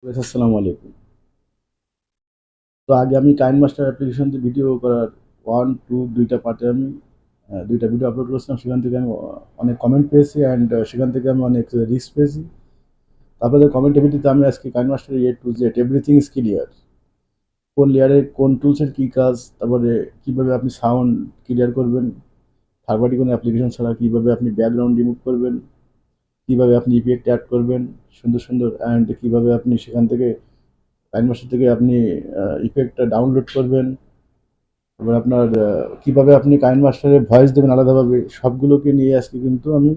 আসসালামু আলাইকুম। তো আগে আমি কাইন মাস্টার অ্যাপ্লিকেশন দিয়ে ভিডিও করার ওয়ান টু দুইটা পার্টে আমি দুইটা ভিডিও আপলোড করেছিলাম। সেখান থেকে আমি অনেক কমেন্ট পেয়েছি অ্যান্ড সেখান থেকে আমি অনেক রিস্ক পেয়েছি। তারপরে কমেন্টের ভিত্তিতে আমি আজকে KineMaster to Z everything is clear, কোন লেয়ারে কোন টুলসের কী কাজ, তারপরে কীভাবে আপনি সাউন্ড ক্লিয়ার করবেন, থার্ড পার্টি কোনো অ্যাপ্লিকেশন ছাড়া কীভাবে আপনি ব্যাকগ্রাউন্ড রিমুভ করবেন, কীভাবে আপনি ইফেক্ট অ্যাড করবেন সুন্দর সুন্দর, অ্যান্ড কীভাবে আপনি সেখান থেকে কাইন মাস্টার থেকে আপনি ইফেক্টটা ডাউনলোড করবেন। এবার আপনার কিভাবে আপনি কাইন মাস্টারে ভয়েস দেবেন আলাদাভাবে, সবগুলোকে নিয়ে আজকে কিন্তু আমি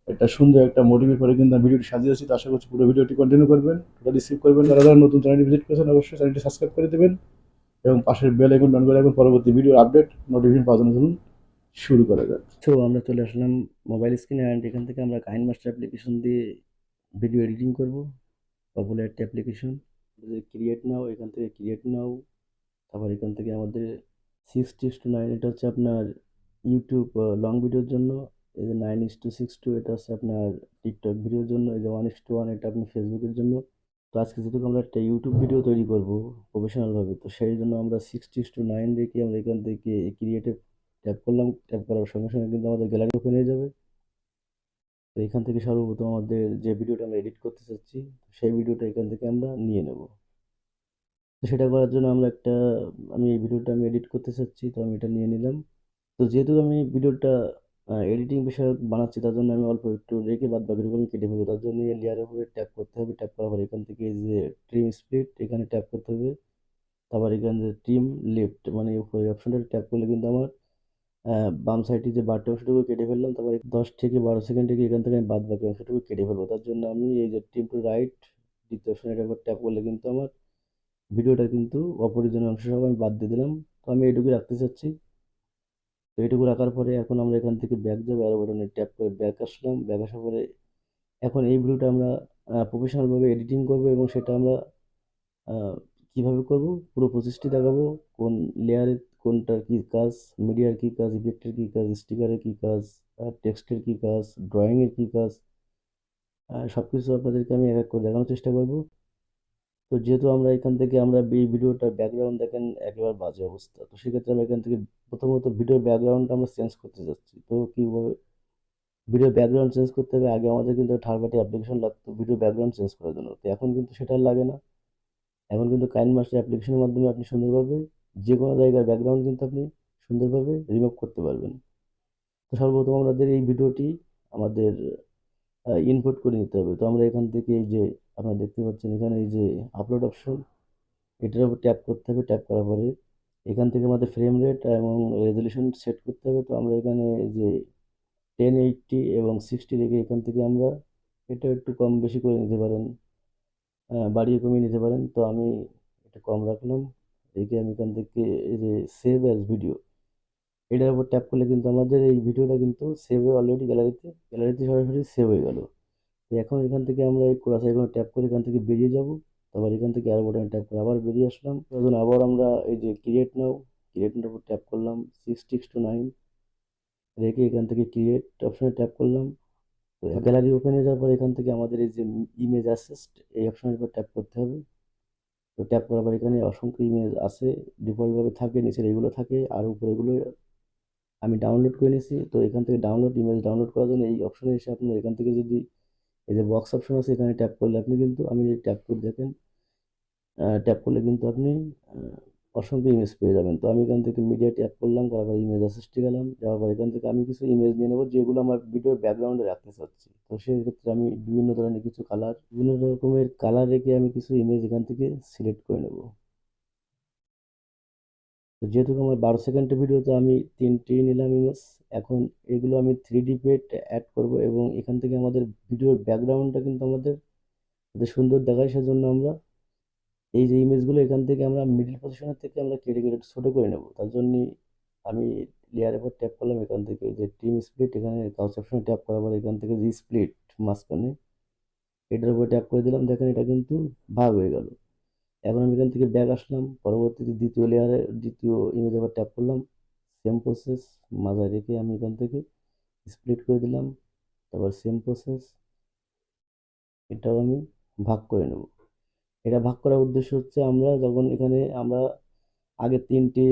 একটা সুন্দর একটা মোটিভেট করে কিন্তু আমি ভিডিওটি সাজিয়েছি। তো আশা করছি পুরো ভিডিওটি কন্টিনিউ করবেন, টোটালি রিসিভ করবেন। যারা যারা নতুন চ্যানেলটি ভিজিট করেছেন অবশ্যই চ্যানেলটি সাবস্ক্রাইব করে দেবেন এবং পাশের বেল আইকন অন করে রাখবেন পরবর্তী ভিডিওর আপডেট নোটিফিকেশন পাওয়ার জন্য। চলুন শুরু করা যাক। তো আমরা চলে আসলাম মোবাইল স্ক্রিনে, অ্যান্ড এখান থেকে আমরা কাইন মাস্টার অ্যাপ্লিকেশন দিয়ে ভিডিও এডিটিং করব। পপুলার একটা অ্যাপ্লিকেশন, ক্রিয়েট নাও, এখান থেকে ক্রিয়েট নাও। তারপর এখান থেকে আমাদের 6:9, এটা হচ্ছে আপনার ইউটিউব লং ভিডিওর জন্য। এই যে 9:6, এটা হচ্ছে আপনার টিকটক ভিডিওর জন্য। এই যে 1:1, এটা আপনি ফেসবুকের জন্য। তো আজকে যেহেতু আমরা একটা ইউটিউব ভিডিও তৈরি করব প্রফেশনালভাবে, তো সেই জন্য আমরা 6:9 রেখে আমরা এখান থেকে ক্রিয়েটিভ ট্যাপ করলাম। ট্যাপ করার সঙ্গে সঙ্গে কিন্তু আমাদের গ্যালারি ওপেন হয়ে যাবে। তো এখান থেকে সর্বপ্রথম আমাদের যে ভিডিওটা আমরা এডিট করতে চাচ্ছি, সেই ভিডিওটা এখান থেকে আমরা নিয়ে নেব। তো সেটা করার জন্য আমি এই ভিডিওটা আমি এডিট করতে চাচ্ছি, তো আমি এটা নিয়ে নিলাম। তো যেহেতু আমি ভিডিওটা এডিটিং বিষয়ক বানাচ্ছি, তার জন্য আমি অল্প একটু রেখে বাদ বাকিটুকু আমি কেটে ফেলবো। তার জন্য এই লেয়ারের উপরে ট্যাপ করতে হবে। ট্যাপ করার পর এখান থেকে এই যে ট্রিম স্প্লিট, এখানে ট্যাপ করতে হবে। তারপর এখানে যে ট্রিম লেফট, মানে উপরে অপশনটা ট্যাপ করলে কিন্তু আমার বাম সাইডে যে বাড়তি অংশটুকু কেটে ফেললাম। তারপরে 10 থেকে 12 সেকেন্ড থেকে এখান থেকে আমি বাদ বাকি অংশটুকু কেটে ফেলবো। তার জন্য আমি এই যে ট্রিম টু রাইট দ্বিতীয় অপশন, এটার উপর ট্যাপ করলে কিন্তু আমার ভিডিওটা কিন্তু অপ্রয়োজনীয় অংশ সব আমি বাদ দিয়ে দিলাম। তো আমি এইটুকু রাখতে চাচ্ছি। তো এইটুকু রাখার পরে এখন আমরা এখান থেকে ব্যাক যাবো, অ্যারো বাটনে ট্যাপ করে ব্যাক আসলাম। ব্যাক আসার পরে এখন এই ভিডিওটা আমরা প্রফেশনালভাবে এডিটিং করব, এবং সেটা আমরা আহ, কিভাবে করব পুরো প্রসেসটি দেখাবো। কোন লেয়ারে কোনটার কি কাজ, মিডিয়ার কি কাজ, ইফেক্টের কি কাজ, স্টিকারের কি কাজ, টেক্সটের কি কাজ, ড্রয়িংয়ের কি কাজ, সব কিছু আপনাদেরকে আমি এক এক করে দেখানোর চেষ্টা করব। তো যেহেতু আমরা এখান থেকে আমরা এই ভিডিওটার ব্যাকগ্রাউন্ড দেখেন একেবারে বাজে অবস্থা, তো সেক্ষেত্রে আমরা এখান থেকে প্রথমত ভিডিওর ব্যাকগ্রাউন্ডটা আমরা চেঞ্জ করতে যাচ্ছি। তো কীভাবে ভিডিওর ব্যাকগ্রাউন্ড চেঞ্জ করতে হবে? আগে আমাদের কিন্তু থার্ড পার্টি অ্যাপ্লিকেশন লাগতো ভিডিও ব্যাকগ্রাউন্ড চেঞ্জ করার জন্য, তো এখন কিন্তু সেটা আর লাগে না। এখন কিন্তু কাইন মাস্টার অ্যাপ্লিকেশনের মাধ্যমে আপনি সুন্দরভাবে যে কোনো জায়গার ব্যাকগ্রাউন্ড কিন্তু আপনি সুন্দরভাবে রিমুভ করতে পারবেন। তো সর্বপ্রথম আমাদের এই ভিডিওটি আমাদের ইনপুট করে নিতে হবে। তো আমরা এখান থেকে এই যে আপনারা দেখতে পাচ্ছেন এখানে এই যে আপলোড অপশন, এটার উপর ট্যাপ করতে হবে। ট্যাপ করার পরে এখান থেকে আমাদের ফ্রেম রেট এবং রেজলিউশন সেট করতে হবে। তো আমরা এখানে এই যে 1080 এবং 60 রেখে এখান থেকে আমরা এটা একটু কম বেশি করে নিতে পারেন, বাড়িয়ে কমিয়ে নিতে পারেন। তো আমি এটা কম রাখলাম। রেখে আমি এখান থেকে এই যে সেভ অ্যাজ ভিডিও, এটার উপর ট্যাপ করলে কিন্তু আমাদের এই ভিডিওটা কিন্তু সেভ হয়ে অলরেডি গ্যালারিতে সরাসরি সেভ হয়ে গেল। তো এখন এখান থেকে আমরা এই ক্রস আইকনে ট্যাপ করে এখান থেকে বেরিয়ে যাব। তারপর এখান থেকে আরো বাটনে ট্যাপ করে আবার বেরিয়ে আসলাম। তখন আবার আমরা এই যে ক্রিয়েট নাও উপর ট্যাপ করলাম। 6:9 রেখে এখান থেকে ক্রিয়েট অপশনে ট্যাপ করলাম। তো গ্যালারি ওপেন হয়ে যাওয়ার পর এখান থেকে আমাদের এই যে ইমেজ অ্যাসিস্ট, এই অপশনের উপর ট্যাপ করতে হবে। তো ট্যাপ করার পর এখানে অসংখ্য ইমেজ আছে, ডিফল্টভাবে থাকে, নিচের এগুলো থাকে আর উপরে এগুলো আমি ডাউনলোড করে নিয়েছি। তো এখান থেকে ইমেজ ডাউনলোড করার জন্য এই অপশনে এসে আপনার এখান থেকে যদি এই যে বক্স অপশন আছে, এখানে ট্যাপ করলে আপনি কিন্তু আমি ট্যাপ করে দেখেন, ট্যাপ করলে কিন্তু আপনি আহ, অসংখ্য ইমেজ পেয়ে যাবেন। তো আমি এখান থেকে মিডিয়া ট্যাপ করলাম, তারপর ইমেজ অ্যাসিস্টে গেলাম। যাওয়ার পর এখান থেকে আমি কিছু ইমেজ নিয়ে নেবো যেগুলো আমার ভিডিওর ব্যাকগ্রাউন্ডে রাখতে চাচ্ছি। তো সেই ক্ষেত্রে আমি বিভিন্ন রকমের কালার রেখে আমি কিছু ইমেজ এখান থেকে সিলেক্ট করে নেব। তো যেহেতু আমার 12 সেকেন্ডের ভিডিওতে আমি তিনটি নিলাম ইমেজ। এখন এগুলো আমি 3D পেট অ্যাড করব, এবং এখান থেকে আমাদের ভিডিওর ব্যাকগ্রাউন্ডটা কিন্তু আমাদের যাতে সুন্দর দেখায়, সেজন্য আমরা এই যে ইমেজগুলো এখান থেকে আমরা মিডল পজিশনের থেকে আমরা কেটে কেটে ছোটো করে নেব। তার জন্য আমি লেয়ারের উপর ট্যাপ করলাম। এখান থেকে যে ট্রিম স্প্লিট, এখানে কাউচ অপশনে ট্যাপ করার পর এখান থেকে যে স্প্লিট মাঝখানে, এটার উপর ট্যাপ করে দিলাম। দেখেন এটা কিন্তু ভাগ হয়ে গেল। এখন আমি এখান থেকে ব্যাক আসলাম, পরবর্তীতে দ্বিতীয় ইমেজের উপর ট্যাপ করলাম। সেম প্রসেস মাথায় রেখে আমি এখান থেকে স্প্লিট করে দিলাম। তারপর সেম প্রসেস, এটাও আমি ভাগ করে নেব। এটা ভাগ করার উদ্দেশ্য হচ্ছে আমরা যখন এখানে আমরা আগে 3টি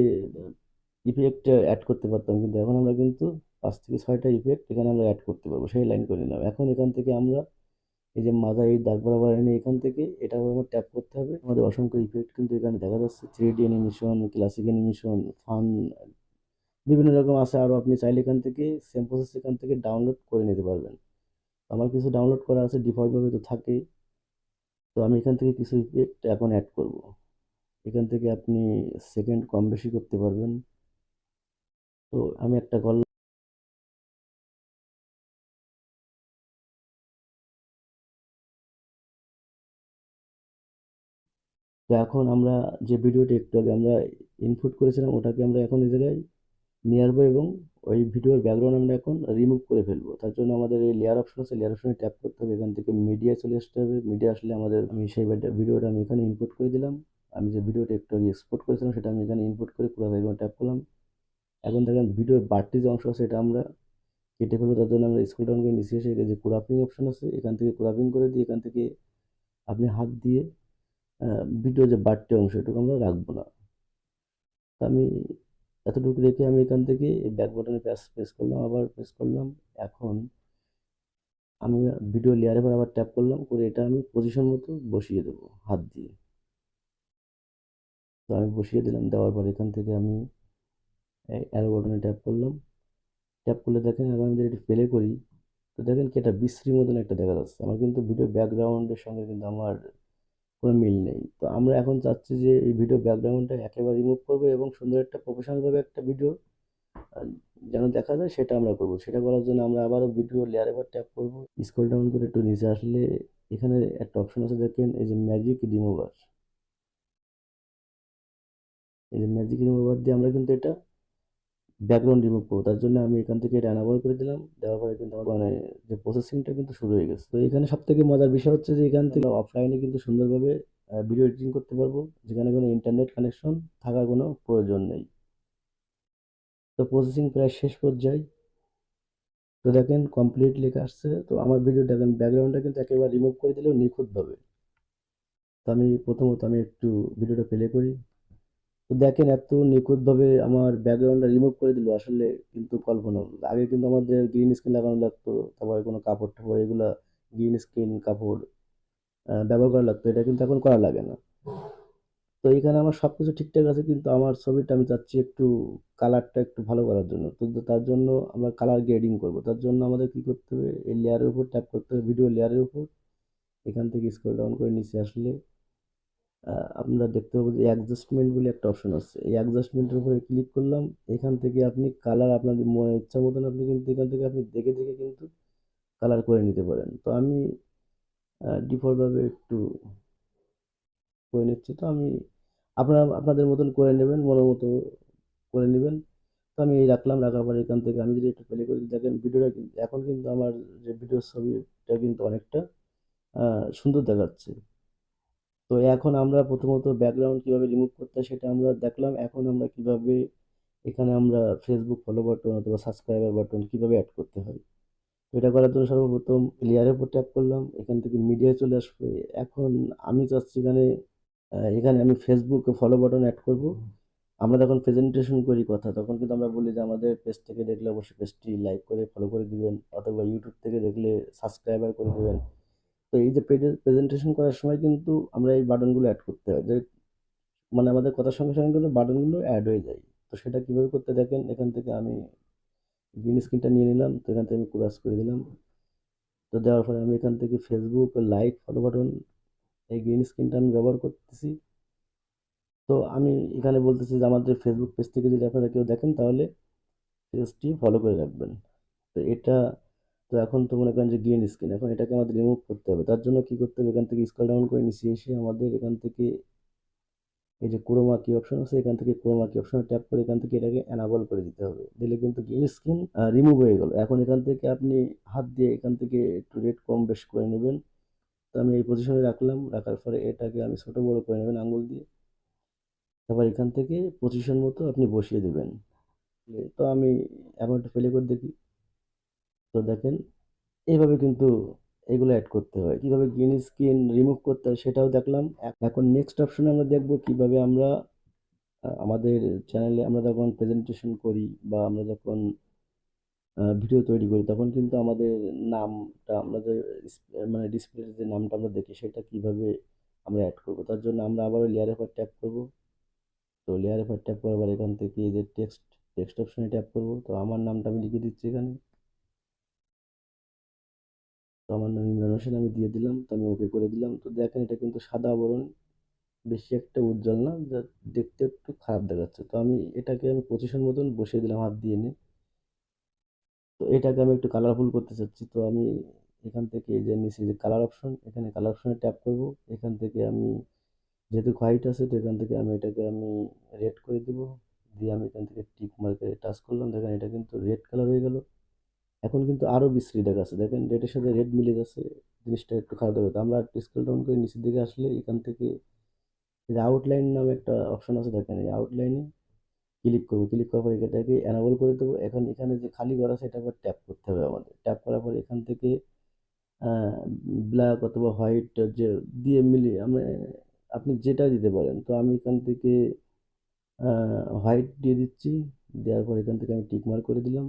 ইফেক্ট অ্যাড করতে পারতাম, কিন্তু এখন আমরা কিন্তু 5 থেকে 6টা ইফেক্ট এখানে আমরা অ্যাড করতে পারবো। সেই লাইন করে নিলাম। এখন এখান থেকে আমরা এই যে মাথায় এই দাগ বরাবর এনে এখান থেকে এটার উপর ট্যাপ করতে হবে। আমাদের অসংখ্য ইফেক্ট কিন্তু এখানে দেখা যাচ্ছে। 3D animation, classic animation, fun, বিভিন্ন রকম আছে। আরও আপনি চাইলে এখান থেকে সেম প্রসেস এখান থেকে ডাউনলোড করে নিতে পারবেন। আমার কিছু ডাউনলোড করা আছে, ডিফল্টভাবে তো থাকেই। তো আমি এখান থেকে কিছু ইফেক্ট এখন অ্যাড করব। এখান থেকে আপনি সেকেন্ড কম বেশি করতে পারবেন। তো আমি একটা করলাম। তো এখন আমরা যে ভিডিওটি একটু আগে আমরা ইনপুট করেছিলাম ওটাকে আমরা এখন এই জায়গায় নিয়ে আসবো এবং ওই ভিডিওর ব্যাকগ্রাউন্ড আমরা এখন রিমুভ করে ফেলবো। তার জন্য আমাদের এই লেয়ার অপশন আছে, লেয়ার অপশনে ট্যাপ করতে হবে। এখান থেকে মিডিয়া চলে আসতে হবে। মিডিয়া আসলে আমাদের আমি সেই ভিডিওটা আমি এখানে ইনপুট করে দিলাম। আমি যে ভিডিওটা একটু আগে এক্সপোর্ট করেছিলাম সেটা আমি এখানে ইনপুট করে পুরো জায়গায় ট্যাপ করলাম। এখন দেখেন ভিডিওর বাড়তি যে অংশ আছে এটা আমরা কেটে ফেলবো। তার জন্য আমরা স্ক্রল ডাউন করে নিচে এসে যে ক্রপিং অপশন আছে এখান থেকে ক্রপিং করে দিয়ে এখান থেকে আপনি হাত দিয়ে ভিডিও যে বাড়তি অংশ এটুকু আমরা রাখবো না। তো আমি এতটুকু রেখে আমি এখান থেকে ব্যাক বাটনে প্রেস করলাম, আবার প্রেস করলাম। এখন আমি ভিডিও লেয়ারে পর আবার ট্যাপ করলাম, করে এটা আমি পজিশন মতো বসিয়ে দেবো হাত দিয়ে। তো আমি বসিয়ে দিলাম। দেওয়ার পর এখান থেকে আমি অ্যারো বাটনে ট্যাপ করলাম। ট্যাপ করলে দেখেন এখন আমি যদি এটি প্লে করি তো দেখেন কি একটা বিশ্রী মতন একটা দেখা যাচ্ছে। আমার কিন্তু ভিডিও ব্যাকগ্রাউন্ডের সঙ্গে কিন্তু আমার কোনো মিল নেই। তো আমরা এখন চাচ্ছি যে এই ভিডিও ব্যাকগ্রাউন্ডটা একেবারে রিমুভ করবো এবং সুন্দর একটা প্রফেশনালভাবে একটা ভিডিও যেন দেখা যায় সেটা আমরা করব। সেটা করার জন্য আমরা আবারও ভিডিও লেয়ারে এবার ট্যাপ করব। স্ক্রল ডাউন করে একটু নিচে আসলে এখানে একটা অপশন আছে দেখেন, এই যে ম্যাজিক রিমুভার। এই যে ম্যাজিক রিমুভার দিয়ে আমরা কিন্তু এটা ব্যাকগ্রাউন্ড রিমুভ করবো। তার জন্য আমি এখান থেকে এটা অ্যানাবল করে দিলাম। দেওয়ার পরে কিন্তু আমার মানে যে প্রসেসিংটা কিন্তু শুরু হয়ে গেছে। তো এখানে সব থেকে মজার বিষয় হচ্ছে যে এখান থেকে অফলাইনে কিন্তু সুন্দরভাবে ভিডিও এডিটিং করতে পারবো, যেখানে কোনো ইন্টারনেট কানেকশন থাকার কোনো প্রয়োজন নেই। তো প্রসেসিং প্রায় শেষ পর্যায়ে। তো দেখেন কমপ্লিট লেখা আসছে। তো আমার ভিডিও দেখেন ব্যাকগ্রাউন্ডটা কিন্তু একেবারে রিমুভ করে দিলেও নিখুঁতভাবে। তো আমি প্রথমত আমি একটু ভিডিওটা প্লে করি। তো দেখেন এত নিখুঁতভাবে আমার ব্যাকগ্রাউন্ডটা রিমুভ করে দিল, আসলে কিন্তু কল্পনা। আগে কিন্তু আমাদের গ্রিন স্ক্রিন লাগানো লাগতো, তারপরে কোনো কাপড় টাপড় এগুলা গ্রিন স্ক্রিন কাপড় ব্যবহার করা লাগতো। এটা কিন্তু এখন করা লাগে না। তো এখানে আমার সবকিছু ঠিকঠাক আছে, কিন্তু আমার ছবিটা আমি চাচ্ছি একটু কালারটা একটু ভালো করার জন্য। তো তার জন্য আমরা কালার গ্রেডিং করব। তার জন্য আমাদের কি করতে হবে, এই লেয়ারের উপর ট্যাপ করতে হবে, ভিডিও লেয়ারের উপর। এখান থেকে স্ক্রল ডাউন করে নিচে আসলে আমরা দেখতে পাবো যে অ্যাডজাস্টমেন্ট বলে একটা অপশন আছে। এই অ্যাডজাস্টমেন্টের উপরে ক্লিক করলাম। এখান থেকে আপনি কালার আপনার ইচ্ছা মতন আপনি কিন্তু এখান থেকে আপনি দেখে দেখে কিন্তু কালার করে নিতে পারেন। তো আমি ডিফল্টভাবে একটু করে নিচ্ছি। তো আমি আপনারা আপনাদের মতন করে নেবেন, মনের মতো করে নেবেন। তো আমি এই রাখলাম। রাখার পরে এখান থেকে আমি যদি একটু প্লে করি দেখেন ভিডিওটা কিন্তু এখন কিন্তু আমার যে ভিডিওর ছবিটা কিন্তু অনেকটা সুন্দর দেখাচ্ছে। তো এখন আমরা প্রথমত ব্যাকগ্রাউন্ড কিভাবে রিমুভ করতে হয় সেটা আমরা দেখলাম। এখন আমরা কিভাবে এখানে আমরা ফেসবুক ফলো বাটন অথবা সাবস্ক্রাইবার বাটন কিভাবে অ্যাড করতে হয়। তো এটা করার জন্য সর্বপ্রথম লেয়ারের উপর ট্যাপ করলাম। এখান থেকে মিডিয়ায় চলে আসবে। এখন আমি চাচ্ছি এখানে এখানে আমি ফেসবুক ফলো বাটন অ্যাড করব। আমরা যখন প্রেজেন্টেশন করি কথা তখন কিন্তু আমরা বলি যে আমাদের পেজ থেকে দেখলে অবশ্যই পেজটি লাইক করে ফলো করে দিবেন, অথবা ইউটিউব থেকে দেখলে সাবস্ক্রাইবার করে দেবেন। তো এই যে প্রেজেন্টেশন করার সময় কিন্তু আমরা এই বাটনগুলো অ্যাড করতে হয়, যে মানে আমাদের কথার সঙ্গে সঙ্গে কিন্তু বাটনগুলো অ্যাড হয়ে যায়। তো সেটা কিভাবে করতে দেখেন, এখান থেকে আমি গ্রিন স্ক্রিনটা নিয়ে নিলাম। তো এখান থেকে আমি ক্রস করে দিলাম। তো দেওয়ার পরে আমি এখান থেকে ফেসবুক লাইক ফলো বাটন এই গ্রিন স্ক্রিনটা আমি ব্যবহার করতেছি। তো আমি এখানে বলতেছি যে আমাদের ফেসবুক পেজ থেকে যদি আপনারা কেউ দেখেন তাহলে পেজটি ফলো করে রাখবেন। তো এটা তো এখন তো মনে করেন যে গ্রিন স্ক্রিন, এখন এটাকে আমাদের রিমুভ করতে হবে। তার জন্য কি করতে হবে, এখান থেকে স্ক্রল ডাউন করে নিচে এসে আমাদের এখান থেকে এই যে ক্রোমা কি অপশন আছে এখান থেকে ক্রোমা কি অপশনে ট্যাপ করে এখান থেকে এটাকে এনাবল করে দিতে হবে। দিলে কিন্তু গ্রিন স্ক্রিন রিমুভ হয়ে গেল। এখন এখান থেকে আপনি হাত দিয়ে এখান থেকে একটু রেড কম বেশ করে নেবেন। তো আমি এই পজিশনে রাখলাম। রাখার পরে এটাকে আমি ছোট বড় করে নেবেন আঙ্গুল দিয়ে। তারপর এখান থেকে পজিশন মতো আপনি বসিয়ে দেবেন। তো আমি এখন একটু প্লে করে দেখি। তো দেখেন এইভাবে কিন্তু এগুলো অ্যাড করতে হয়, কিভাবে গ্রিন স্ক্রিন রিমুভ করতে হয় সেটাও দেখলাম। এখন নেক্সট অপশনে আমরা দেখব কিভাবে আমরা আমাদের চ্যানেলে আমরা যখন প্রেজেন্টেশন করি বা আমরা যখন ভিডিও তৈরি করি তখন কিন্তু আমাদের নামটা আমরা যে মানে ডিসপ্লেতে যে নামটা আমরা দেখি সেটা কিভাবে আমরা অ্যাড করব। তার জন্য আমরা আবারও লেয়ারের উপর ট্যাপ করব। তো লেয়ারের উপর ট্যাপ করার পর এখান থেকে এই যে টেক্সট অপশনে ট্যাপ করব। তো আমার নামটা আমি লিখে দিচ্ছি এখানে। তো আমার নাম ইমরান হোসেন আমি দিয়ে দিলাম। তো আমি ওকে করে দিলাম। তো দেখেন এটা কিন্তু সাদা আবরণ, বেশি একটা উজ্জ্বল না, যা দেখতে একটু খারাপ দেখাচ্ছে। তো আমি এটাকে আমি পজিশন মতন বসিয়ে দিলাম হাত দিয়ে এনে। তো এটাকে আমি একটু কালারফুল করতে চাচ্ছি। তো আমি এখান থেকে এই যে নিচে যে কালার অপশন, এখানে কালার অপশনে ট্যাপ করব। এখান থেকে আমি যেহেতু হোয়াইট আছে তো এখান থেকে আমি এটাকে আমি রেড করে দিব। দিয়ে আমি এখান থেকে টিক মার্কে টাচ করলাম। দেখেন এটা কিন্তু রেড কালার হয়ে গেল। এখন কিন্তু আরো বিশ্রী দেখাচ্ছে। দেখেন রেডের সাথে রেড মিলে যাচ্ছে, জিনিসটা একটু খারাপ দেখাচ্ছে। আমরা একটু স্ক্রল ডাউন করে নিচের দিকে আসলে এখান থেকে এই যে আউটলাইন নামে একটা অপশন আছে, দেখেন এই আউটলাইনে ক্লিক করবো। ক্লিক করার পর এটাকে এনাবল করে দেবো। এখন এখানে যে খালি ঘর আছে এটা আবার ট্যাপ করতে হবে আমাদের। ট্যাপ করার পর এখান থেকে ব্ল্যাক অথবা হোয়াইট যে দিয়ে মিলিয়ে আমরা আপনি যেটা দিতে পারেন। তো আমি এখান থেকে হোয়াইট দিয়ে দিচ্ছি। দেওয়ার পর এখান থেকে আমি টিক মার্ক করে দিলাম।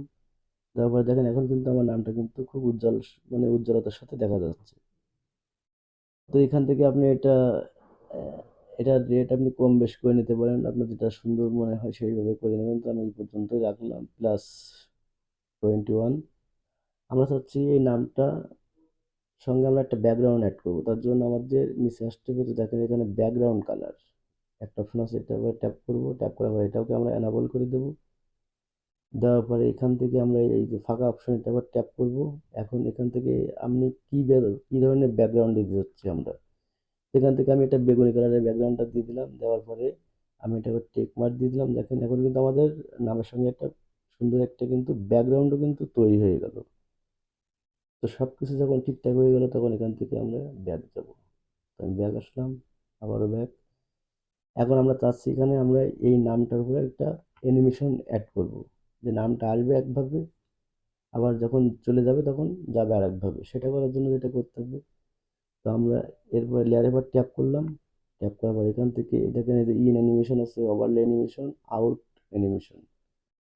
দেওয়ার পর দেখেন এখন কিন্তু আমার নামটা কিন্তু খুব উজ্জ্বল, মানে উজ্জ্বলতার সাথে দেখা যাচ্ছে। তো এখান থেকে আপনি আহ, এটার রেট আপনি কম বেশ করে নিতে পারেন, আপনার যেটা সুন্দর মনে হয় সেইভাবে করে নেবেন। তো আমি এই পর্যন্তই রাখলাম +21। আমরা চাচ্ছি এই নামটা সঙ্গে আমরা একটা ব্যাকগ্রাউন্ড অ্যাড করবো। তার জন্য আমাদের নিচে আসতে হবে। তো দেখেন এখানে ব্যাকগ্রাউন্ড কালার একটা অপশন আছে, এটা আবার ট্যাপ করবো। ট্যাপ করার পর এটাকে আমরা এনাবল করে দেবো। দেওয়ার পরে এখান থেকে আমরা এই যে ফাঁকা অপশন এটা আবার ট্যাপ করব। এখন এখান থেকে আপনি কি ধরনের ব্যাকগ্রাউন্ড দিতে যাচ্ছি আমরা, সেখান থেকে আমি এটা বেগুনি কালারের ব্যাকগ্রাউন্ডটা দিয়ে দিলাম। দেওয়ার পরে আমি এটা টেক মার্ক দিয়ে দিলাম। দেখেন এখন কিন্তু আমাদের নামের সঙ্গে একটা সুন্দর একটা কিন্তু ব্যাকগ্রাউন্ডও কিন্তু তৈরি হয়ে গেল। তো সব কিছু যখন ঠিকঠাক হয়ে গেল তখন এখান থেকে আমরা ব্যাক যাব। তো আমি ব্যাক আসলাম, আবারও ব্যাক। এখন আমরা চাচ্ছি এখানে আমরা এই নামটার উপরে একটা অ্যানিমেশন অ্যাড করব, যে নামটা আসবে একভাবে আবার যখন চলে যাবে তখন যাবে আরেকভাবে। সেটা করার জন্য যেটা করতে হবে, তো আমরা এরপরে লেয়ারের পর ট্যাপ করলাম। ট্যাপ করার পর এখান থেকে দেখেন এই যে ইন অ্যানিমেশন আছে, ওভারলে অ্যানিমেশন, আউট অ্যানিমেশন।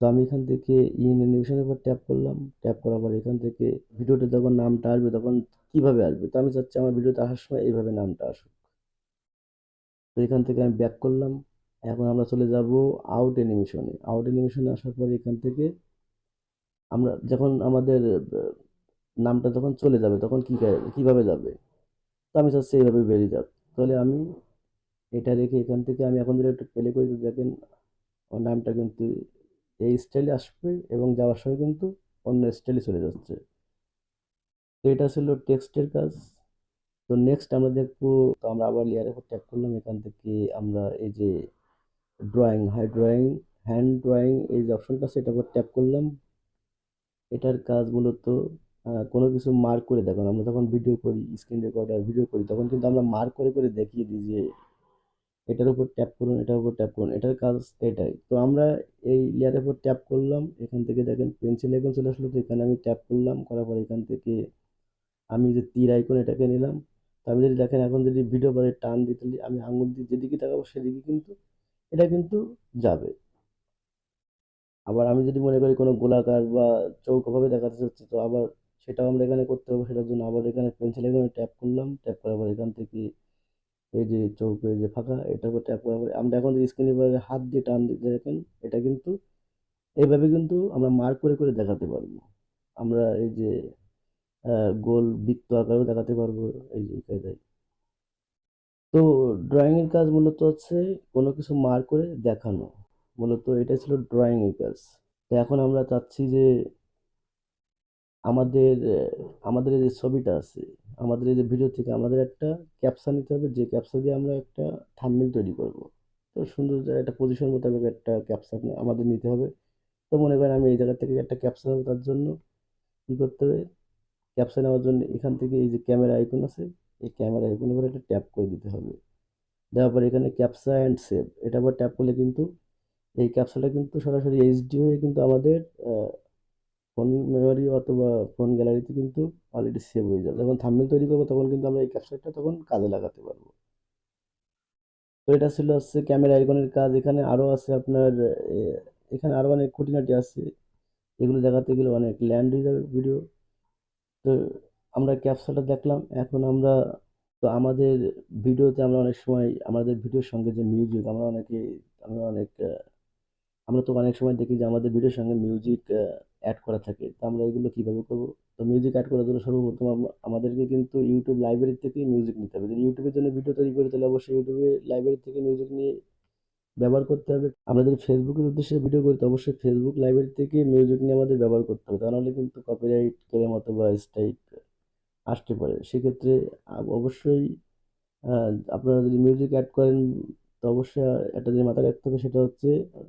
তো আমি এখান থেকে ইন অ্যানিমেশনের উপর ট্যাপ করলাম। ট্যাপ করার পর এখান থেকে ভিডিওতে যখন নামটা আসবে তখন কিভাবে আসবে, তো আমি চাচ্ছি আমার ভিডিওতে আসার সময় এইভাবে নামটা আসুক। তো এখান থেকে আমি ব্যাক করলাম। এখন আমরা চলে যাব আউট অ্যানিমেশনে। আউট অ্যানিমেশনে আসার পর এখান থেকে আমরা যখন আমাদের নামটা যখন চলে যাবে তখন কিভাবে যাবে, তো আমি চাচ্ছি এইভাবে বেরিয়ে যাক। তাহলে আমি এটা রেখে এখান থেকে আমি এখন যদি একটু প্লে করি তো দেখেন আমার নামটা কিন্তু এই স্টাইলে আসবে এবং যাওয়ার সময় কিন্তু অন্য স্টাইলে চলে যাচ্ছে। তো এটা ছিল টেক্সটের কাজ। তো নেক্সট আমরা দেখবো, তো আমরা আবার লেয়ারের উপর ট্যাপ করলাম। এখান থেকে আমরা এই যে হ্যান্ড ড্রয়িং এই যে অপশনটা আছে এটার উপর ট্যাপ করলাম। এটার কাজ মূলত কোনো কিছু মার্ক করে দেখানো। আমরা যখন ভিডিও করি, স্ক্রিন রেকর্ডার ভিডিও করি তখন কিন্তু আমরা মার্ক করে করে দেখিয়ে দিই যে এটার উপর ট্যাপ করুন, এটার উপর ট্যাপ করুন, এটার কাজ এটাই। তো আমরা এই লেয়ারের উপর ট্যাপ করলাম। এখান থেকে দেখেন পেন্সিল আইকন চলে আসলো। তো এখানে আমি ট্যাপ করলাম, করার পর এখান থেকে আমি যে তীর আইকন এটাকে নিলাম। তো আমি যদি দেখেন এখন যদি ভিডিও পরে টান দিতে আমি আঙুল দিয়ে যেদিকে তাকাবো সেদিকে কিন্তু এটা কিন্তু যাবে। আবার আমি যদি মনে করি কোনো গোলাকার বা চৌকোভাবে দেখাতে চাচ্ছি তো আবার সেটাও আমরা এখানে করতে পারবো। সেটার জন্য আবার এখানে পেন্সিল আইকনে ট্যাপ করলাম। ট্যাপ করার পর এখান থেকে এই যে চৌকো এই যে ফাঁকা এটার উপর ট্যাপ করার পরে আমরা এখন যদি স্ক্রিনের পরে হাত দিয়ে টান দিতে দেখেন এটা কিন্তু এইভাবে কিন্তু আমরা মার্ক করে করে দেখাতে পারবো। আমরা এই যে গোল বৃত্ত আকারেও দেখাতে পারবো এই যে কায়দায়। তো ড্রয়িং এর কাজ মূলত হচ্ছে কোনো কিছু মার্ক করে দেখানো। মূলত এটা ছিল ড্রয়িং এর কাজ। তো এখন আমরা চাচ্ছি যে আমাদের আমাদের এই যে ছবিটা আছে, আমাদের এই যে ভিডিও থেকে আমাদের একটা ক্যাপশন নিতে হবে, যে ক্যাপশন দিয়ে আমরা একটা থাম্বনেল তৈরি করব। তো সুন্দর একটা পজিশন মোতাবেক একটা ক্যাপশন আমাদের নিতে হবে। তো মনে করেন আমি এই জায়গা থেকে একটা ক্যাপশন নেবো, তার জন্য কি করতে হবে, ক্যাপশন নেওয়ার জন্য এখান থেকে এই যে ক্যামেরা আইকন আছে, এই ক্যামেরা আইকনের উপর একটা ট্যাপ করে দিতে হবে। দেওয়ার পর এখানে ক্যাপচা অ্যান্ড সেভ এটা আবার ট্যাপ করলে কিন্তু এই ক্যাপচাটা কিন্তু সরাসরি এইচডি হয়ে কিন্তু আমাদের ফোন মেমোরি অথবা ফোন গ্যালারিতে কিন্তু অলরেডি সেভ হয়ে যাবে। যখন থাম্বনেল তৈরি করবো তখন কিন্তু আমরা এই ক্যাপচারটা তখন কাজে লাগাতে পারবো। তো এটা ছিল হচ্ছে ক্যামেরা আইকনের কাজ। এখানে আরো আছে আপনার এ, এখানে আরো অনেক খুঁটিনাটি আছে, এগুলো দেখাতে গেলে অনেক ল্যান্ড হয়ে যাবে ভিডিও। তো আমরা ক্যাপচারটা দেখলাম, এখন আমরা তো আমাদের ভিডিওতে আমরা অনেক সময় আমাদের ভিডিওর সঙ্গে যে মিউজিক আমরা অনেক আমরা তো অনেক সময় দেখি যে আমাদের ভিডিওর সঙ্গে মিউজিক অ্যাড করা থাকে। তো আমরা এগুলো কিভাবে করব? তো মিউজিক অ্যাড করার জন্য সর্বপ্রথম আমাদেরকে কিন্তু ইউটিউব লাইব্রেরি থেকে মিউজিক নিতে হবে। যদি ইউটিউবের জন্য ভিডিও তৈরি করি তাহলে অবশ্যই ইউটিউবে লাইব্রেরি থেকে মিউজিক নিয়ে ব্যবহার করতে হবে। আমরা যদি ফেসবুকের উদ্দেশ্যে ভিডিও করি তো অবশ্যই ফেসবুক লাইব্রেরি থেকে মিউজিক নিয়ে আমাদের ব্যবহার করতে হবে, তা নাহলে কিন্তু কপিরাইট ক্লেম অথবা স্ট্রাইক আসতে পারে। সেক্ষেত্রে অবশ্যই আপনারা যদি মিউজিক অ্যাড করেন তো অবশ্যই একটা জিনিস মাথায় রাখতে হবে, সেটা হচ্ছে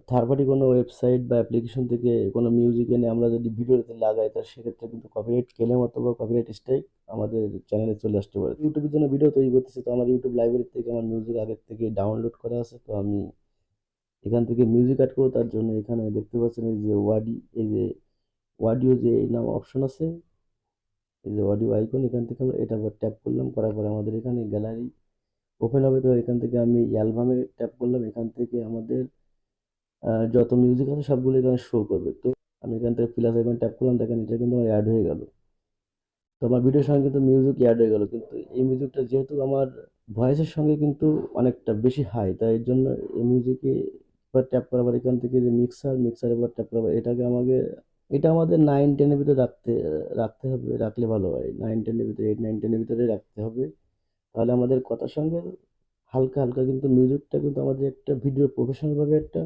থার্ড পার্টি কোনো ওয়েবসাইট বা অ্যাপ্লিকেশন থেকে কোনো মিউজিক এনে আমরা যদি ভিডিওতে লাগাই তা সেক্ষেত্রে কিন্তু কপিরাইট ক্লেম অথবা কপিরাইট স্ট্রাইক আমাদের চ্যানেলে চলে আসতে পারে। ইউটিউবের জন্য ভিডিও তৈরি করতেছি, তো আমার ইউটিউব লাইব্রেরি থেকে আমার মিউজিক আগের থেকে ডাউনলোড করা আছে। তো আমি এখান থেকে মিউজিক অ্যাড করবো, তার জন্য এখানে দেখতে পাচ্ছেন এই যে অডিও যে এই নাম অপশন আছে, এই যে অডিও আইকন, এখান থেকে আমরা এটা ট্যাপ করলাম, করার পরে আমাদের এখানে গ্যালারি ওপেন হবে। তো এখান থেকে আমি অ্যালবামে ট্যাপ করলাম, এখান থেকে আমাদের যত মিউজিক আছে সবগুলো এখানে শো করবে। তো আমি এখান থেকে প্লাস আইকন ট্যাপ করলাম, দেখেন এটা কিন্তু আমার অ্যাড হয়ে গেল। তো আমার ভিডিওর সঙ্গে কিন্তু মিউজিক অ্যাড হয়ে গেল, কিন্তু এই মিউজিকটা যেহেতু আমার ভয়েসের সঙ্গে কিন্তু অনেকটা বেশি হাই, তাই এর জন্য এই মিউজিকে এবার ট্যাপ করার পর এখান থেকে যে মিক্সার এবার ট্যাপ করার পর এটা আমাদের 9-10 এর ভিতরে রাখতে হবে, রাখলে ভালো হয়। 9-10 এর ভিতরে 8-9-10 এর ভিতরে রাখতে হবে, তাহলে আমাদের কথার সঙ্গে হালকা হালকা কিন্তু মিউজিকটা কিন্তু আমাদের একটা ভিডিও প্রফেশনাল ভাবে একটা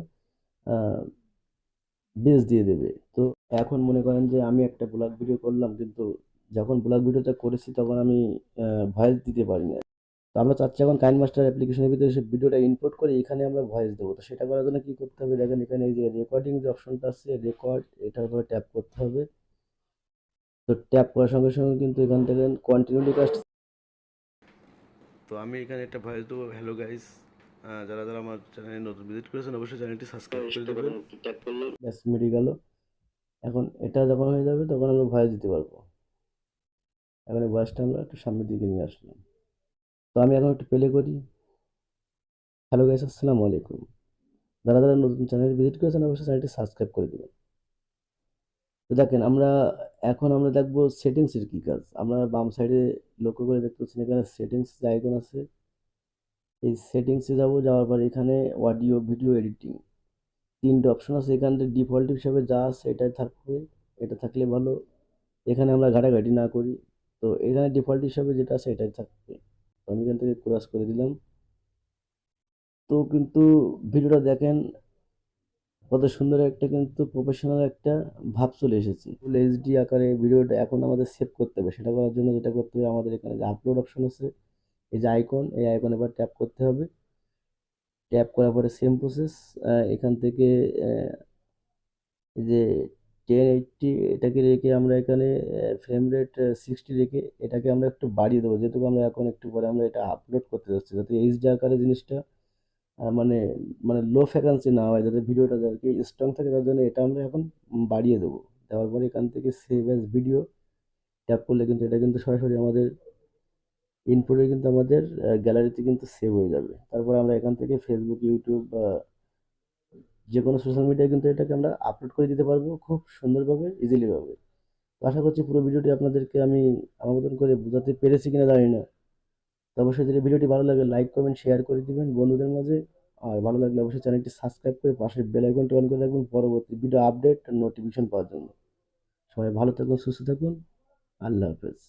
বেস দিয়ে দেবে। তো এখন মনে করেন যে আমি একটা ব্লগ ভিডিও করলাম, কিন্তু যখন ব্লগ ভিডিওটা করেছি তখন আমি ভয়েস দিতে পারি না। তো আমরা চাচ্ছি এখন কাইনমাস্টার অ্যাপ্লিকেশনের ভিতরে সে ভিডিওটা ইনপুট করে এখানে আমরা ভয়েস দেবো। তো সেটা করার জন্য কি করতে হবে, দেখেন এখানে এই যে রেকর্ডিং যে অপশনটা আছে, রেকর্ড, এটার উপরে ট্যাপ করতে হবে। তো ট্যাপ করার সঙ্গে সঙ্গে কিন্তু এখান থেকে কন্টিনিউ লিখে আসছে। তো আমি এখানে একটা ভয়েস দেবো, হ্যালো গাইস। যারা যারা আমার চ্যানেলে নতুন ভিজিট করেছেন অবশ্যই চ্যানেলটি সাবস্ক্রাইব করে দেবেন। ব্যাস মিটে গেল। এখন এটা যখন হয়ে যাবে তখন আমরা ভয়েস দিতে পারবো। এখন এই ভয়েসটা আমরা একটু সামনের দিকে নিয়ে আসলাম। তো আমি এখন একটু প্লে করি। হ্যালো গাইস, আসসালামু আলাইকুম। যারা যারা নতুন চ্যানেল ভিজিট করেছেন অবশ্যই চ্যানেলটি সাবস্ক্রাইব করে দেবেন। তো দেখেন এখন আমরা দেখবো সেটিংসের কি কাজ। আমরা বাম সাইডে লক্ষ্য করে দেখতে পাচ্ছেন এখানে সেটিংস যে আইকন আছে, এই সেটিংসে যাওয়ার পর এখানে অডিও ভিডিও এডিটিং তিনটে অপশন আছে। এখানে ডিফল্ট হিসাবে যা আছে এটাই থাকবে, এটা থাকলে ভালো, এখানে আমরা ঘাটাঘাটি না করি। তো এখানে ডিফল্ট হিসাবে যেটা আছে এটাই থাকবে। তো আমি এখান থেকে ক্রস করে দিলাম। তো কিন্তু ভিডিওটা দেখেন কত সুন্দর একটা কিন্তু প্রফেশনাল একটা ভাব চলে এসেছে। ফুল এইচডি আকারে ভিডিওটা এখন আমাদের সেভ করতে হবে। সেটা করার জন্য যেটা করতে হবে, আমাদের এখানে যে আপলোড অপশন আছে, এই যে আইকন, এই আইকন এবার ট্যাপ করতে হবে। ট্যাপ করার পরে সেম প্রসেস, এখান থেকে এই যে 1080 এটাকে রেখে আমরা এখানে ফ্রেম রেট 60 রেখে এটাকে আমরা একটু বাড়িয়ে দেবো, যেহেতু আমরা এখন একটু পরে আমরা এটা আপলোড করতে যাচ্ছি, যাতে এইচডি আকারে জিনিসটা মানে মানে লো ফ্রিকোয়েন্সি না হয়, যাতে ভিডিওটা আর কি স্ট্রং থাকে, তার জন্য এটা আমরা এখন বাড়িয়ে দেবো। দেওয়ার পরে এখান থেকে সেভ অ্যাজ ভিডিও ট্যাপ করলে কিন্তু এটা কিন্তু সরাসরি আমাদের ইনপুটে কিন্তু আমাদের গ্যালারিতে কিন্তু সেভ হয়ে যাবে। তারপর আমরা এখান থেকে ফেসবুক, ইউটিউব বা যে কোনো সোশ্যাল মিডিয়ায় কিন্তু এটাকে আমরা আপলোড করে দিতে পারবো খুব সুন্দরভাবে, ইজিলি ভাবে। তো আশা করছি পুরো ভিডিওটি আপনাদেরকে আমি আমার মতন করে বোঝাতে পেরেছি কিনা জানি না। তো অবশ্যই যদি ভিডিওটি ভালো লাগে লাইক কমেন্ট শেয়ার করে দিবেন বন্ধুদের মাঝে। আর ভালো লাগলে অবশ্যই চ্যানেলটি সাবস্ক্রাইব করে পাশের বেল আইকনটি অন করে রাখবেন পরবর্তী ভিডিও আপডেট নোটিফিকেশন পাওয়ার জন্য। সবাই ভালো থাকুন, সুস্থ থাকুন। আল্লাহ হাফেজ।